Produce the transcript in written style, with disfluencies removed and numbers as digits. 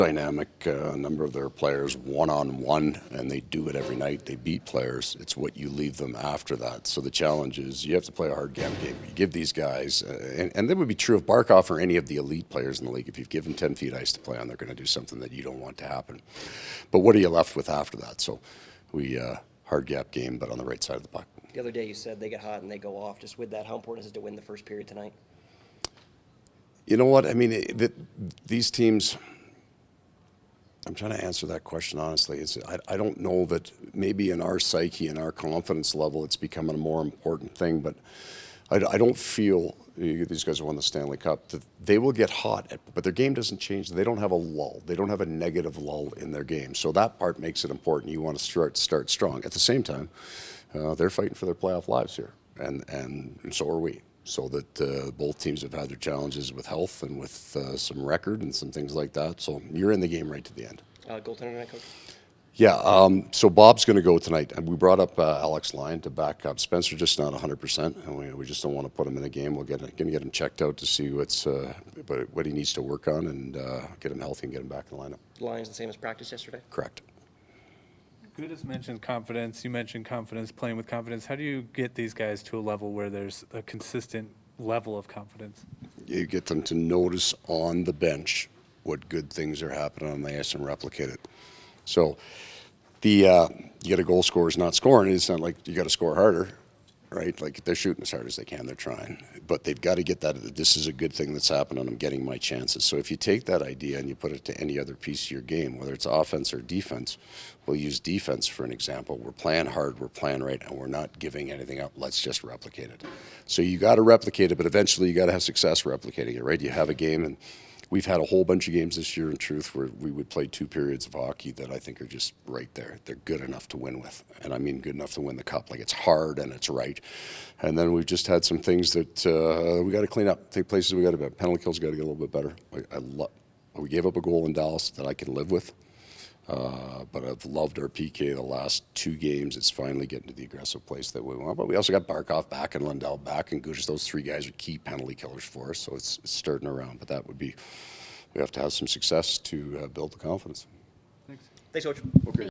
dynamic. A number of their players one-on-one, and they do it every night. They beat players. It's what you leave them after that. So the challenge is you have to play a hard game. You give these guys, and that would be true of Barkov or any of the elite players in the league. If you've given 10 feet ice to play on, they're going to do something that you don't want to happen. But what are you left with after that? So we hard gap game, but on the right side of the puck. The other day you said they get hot and they go off. Just with that, how important is it to win the first period tonight? You know what? I mean, these teams, I'm trying to answer that question honestly. I don't know that maybe in our psyche and our confidence level it's becoming a more important thing, but I don't feel, these guys have won the Stanley Cup, that they will get hot, but their game doesn't change. They don't have a lull. They don't have a negative lull in their game. So that part makes it important. You want to start strong. At the same time, they're fighting for their playoff lives here, and so are we. So that both teams have had their challenges with health and with some record and some things like that. So you're in the game right to the end. Goaltender tonight, Coach? Yeah, so Bob's going to go tonight. And we brought up Alex Lyon to back up. Spencer just not 100%, and we just don't want to put him in a game. We're going to get him checked out to see what he needs to work on and get him healthy and get him back in the lineup. Lyon's the same as practice yesterday? Correct. Gudas mentioned confidence. You mentioned confidence, playing with confidence. How do you get these guys to a level where there's a consistent level of confidence? You get them to notice on the bench what good things are happening on the ice and replicate it. So you get a goal scorer's not scoring. It's not like you got to score harder, right? Like they're shooting as hard as they can. They're trying. But they've got to get that, this is a good thing that's happening. I'm getting my chances. So if you take that idea and you put it to any other piece of your game, whether it's offense or defense, we'll use defense for an example. We're playing hard, we're playing right, and we're not giving anything up. Let's just replicate it. So you got to replicate it, but eventually you got to have success replicating it, right? You have a game, and we've had a whole bunch of games this year, in truth, where we would play 2 periods of hockey that I think are just right there. They're good enough to win with, and I mean good enough to win the cup. Like, it's hard and it's right. And then we've just had some things that we got to clean up. I think places we got to, penalty kills got to get a little bit better. We gave up a goal in Dallas that I can live with. But I've loved our PK the last 2 games. It's finally getting to the aggressive place that we want. But we also got Barkov back and Lundell back and Gudas. Those 3 guys are key penalty killers for us. So it's starting around. But that would be, we have to have some success to build the confidence. Thanks, Coach. Okay.